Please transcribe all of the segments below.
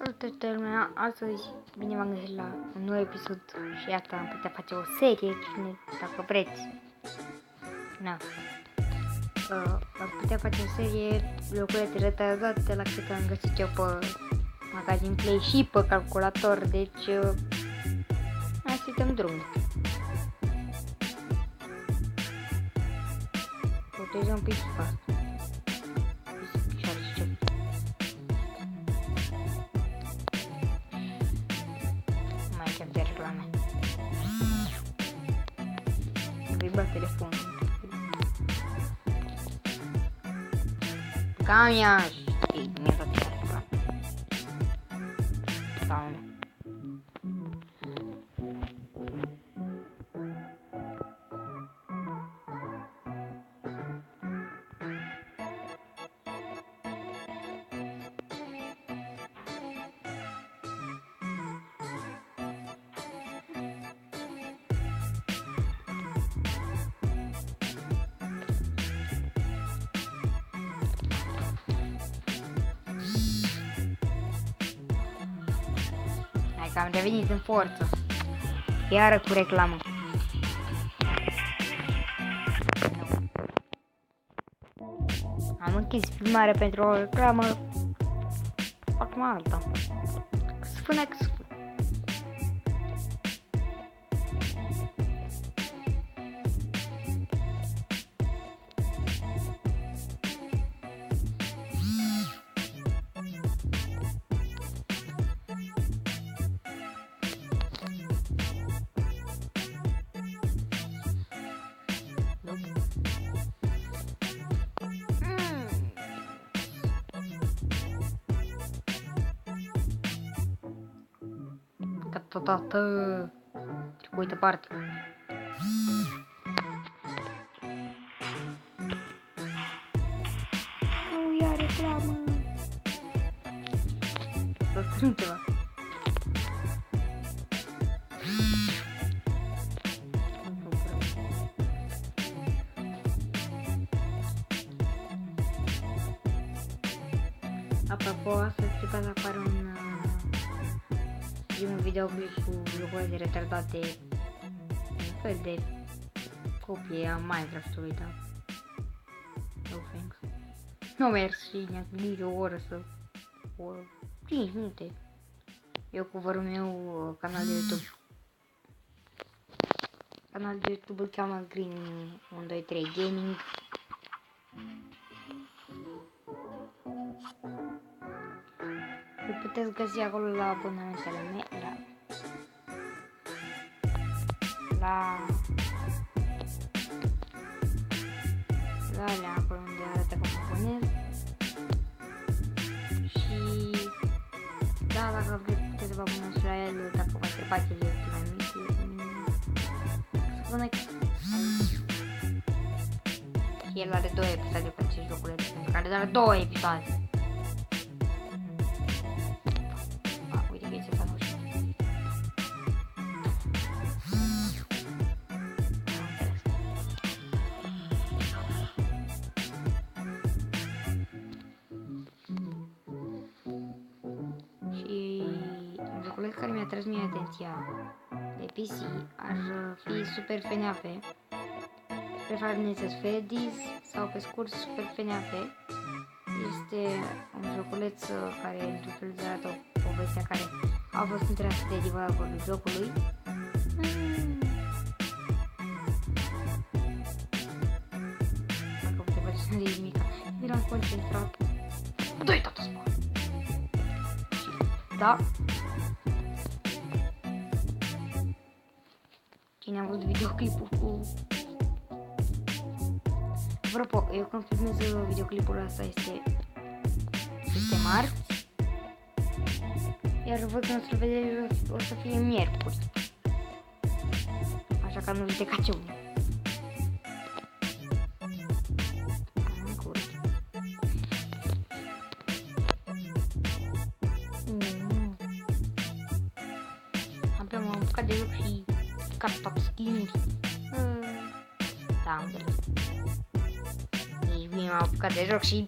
Salutare lumea, astăzi bine v-am găsit la un nou episod și iată am putea face o serie, cine, dacă vreți. Am putea face o serie locurile retardate la cât am găsit eu pe magazin Play și pe calculator, deci hai să dăm drumul. Protejăm un pic fast. De reclame. Vibra telefonul. Camia. Ei, mi-a dat chiar reclame. Down. Că am revenit în forță. Iară cu reclamă. Am închis filmarea pentru o reclamă. Acum alta. Spune că totată trebuie de parte. Nu ia reclamă. Să strâng ceva. Apropo, astăzi trebuie să apară un videoclip cu lucruri retardate, un fel de copie a Minecraft-ului, da. No thanks. Nu mersi, ne-a gândit o oră să... 5 minute. Eu cu vărul meu canal de YouTube. Canal de YouTube îl cheamă Green 123 Gaming. Îl puteți găsi acolo la abonamentele mele, la alea acolo unde arată cum abonez. Și da, dacă vreți puteți vă abonați la el, dacă vă întrebați el este mai mic. Spune că el are 2 episoade pe acest joculeț, pentru care are 2 episoade. Care mi-a tras mie atenția de PC ar fi Super FNAF, Super Five Nights at Freddy's sau pe scurt Super FNAF. Este un joculeț care într-un fel de arată o poveste care a fost întreasă de developerul jocului. Dacă puteți face să de mica, eram concentrat. Dă-i tata spate! Da. Cine a văzut videoclipul cu... Apropo, eu când filmez videoclipul ăsta este marți. Iar voi când o să-l vedeți o să fie miercuri. Așa că nu uitați unul. Abia m-am apucat de joc și cap skin. Da, am înțeles. Ei bine, m-am apucat de joc și...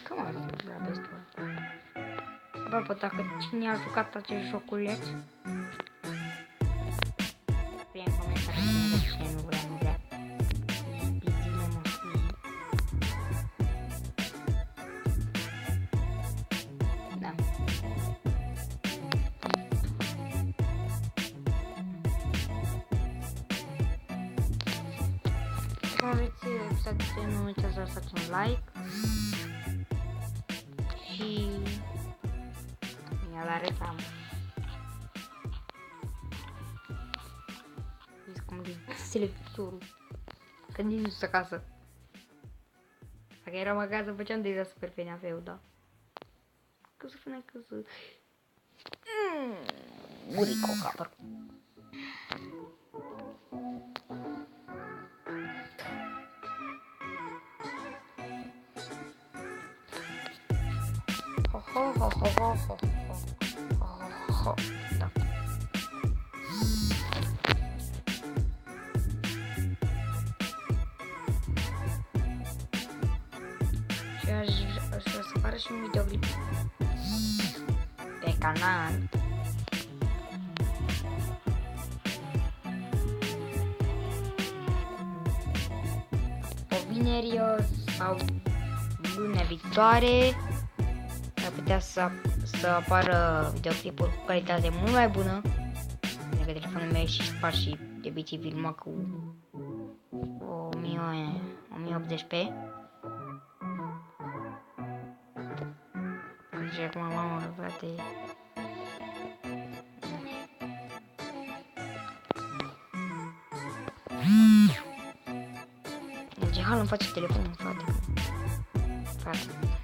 Come on, grab this one. Apropo, dacă cine a jucat acest joculeț, scrie în comentarii de ce nu vrea. Bizile mă scrie. Da. Dacă aveți episoade, nu uitați să lăsați un like. Și ia la reclamă. Vezi cum din selectorul. Când nici nu sunt acasă. Dacă eram acasă, făceam deja super FNAF-ul, da. Că să fie că să... Murico capăr. Ho. Da. Și aș vrea să apară și un videoclip pe canal. O vineri sau luna viitoare ar putea să apară videoclipul cu calitate mult mai bună, pentru că telefonul meu e și spart și de obicei filma cu 1080p. Deci acum mamă, frate. Deci halul îmi face telefonul, frate.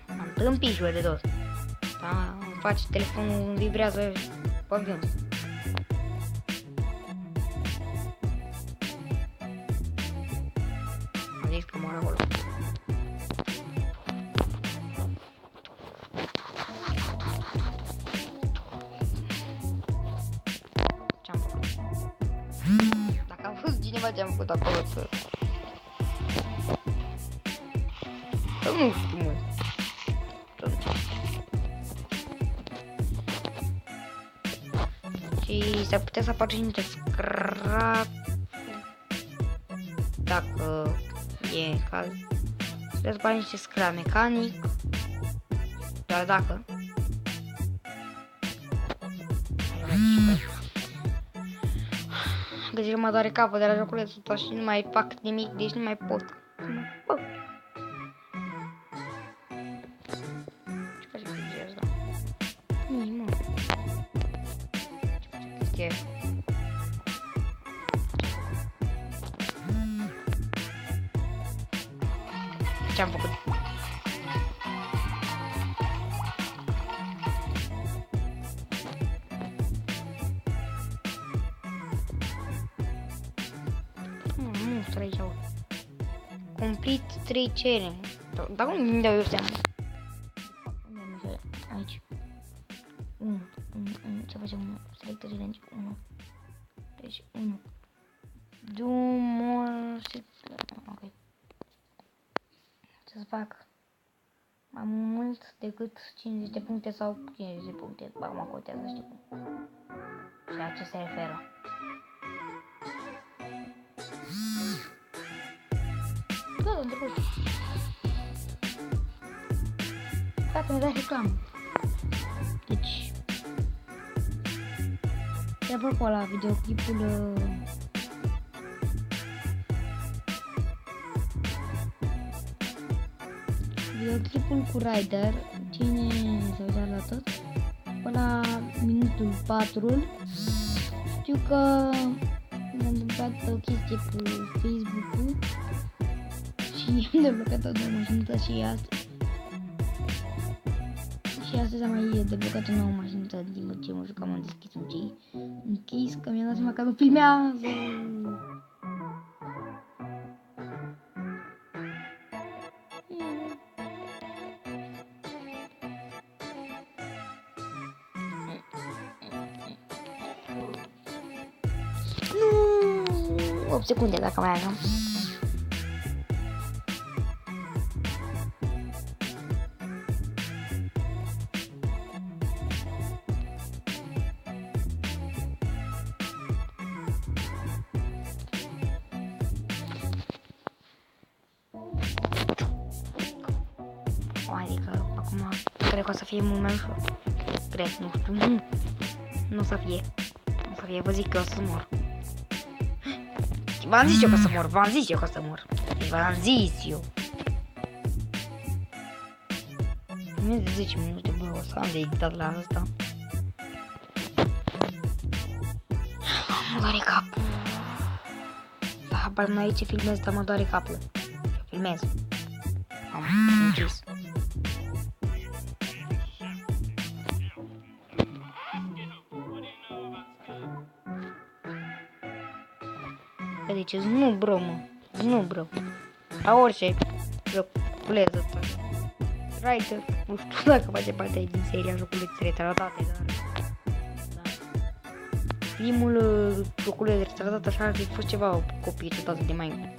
M-am tâmpit de tot. Da, îmi face telefonul, vibrează pe avion. Am zis că mor acolo. Ce-am făcut? Dacă am fost cineva ce-am făcut acolo să... Nu știu, mă. Și s-ar putea să apară și niște scrap. Dacă e caz. Trebuie să apară niște scrap mecanic. Doar dacă. Deci mă doare capul de la joculețul ăsta și nu mai fac nimic, deci nu mai pot. Ce face chestia asta? Nici, mă. Ce face chestia asta? Ce-am făcut? Nu, 3 ori. Complete 3 challenge. Dar cum dau eu seama? Aici. 1. Ce facem? 1. Select challenge. 1. Deci 1. Do more. Ok. Să fac mai mult decât 50 de puncte sau 50 de puncte. Acum contează, știu cum. Și la ce se referă. Da, am trecut. Gata, mi-a dat reclamă. Deci, de apropo la videoclipul videoclipul cu Rider, cine s-a uitat la tot, până la minutul 4, știu că mi-a întâmplat o chestie cu Facebook-ul și am deblocat o nouă mașinuță și astăzi. Și astăzi am mai deblocat o nouă mașinuță din ce mă jucam, am deschis un ce închis, că mi-am dat seama că nu filmează. Nu, 8 secunde dacă mai avem. adică acum cred că o să fie mult mai ușor. Cred, nu știu, nu o să fie. Nu o să fie, vă zic că o să mor. V-am zis eu că o să mor, v-am zis eu că o să mor. V-am zis eu. Mai de 10 minute, bă, o să am de editat la asta. Mă doare capul. Da, habar n-ai ce filmez, dar mă doare capul. Filmez. Am închis. Deci nu bro, mă. Nu bro. La orice joculeză asta. Writer. Nu știu dacă face parte din seria joculețe retratate, dar... Da. Primul joculeț retratat așa ar fi fost ceva copii ciudați de mai...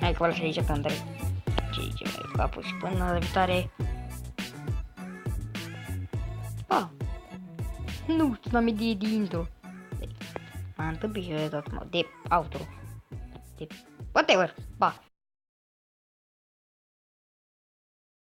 Hai că vă las aici pe Andrei. Ce mai capul și până la viitoare. Pa! Nu știu, n-am idee de intro. M-a întâmpit și de tot, de outro. De whatever. Pa!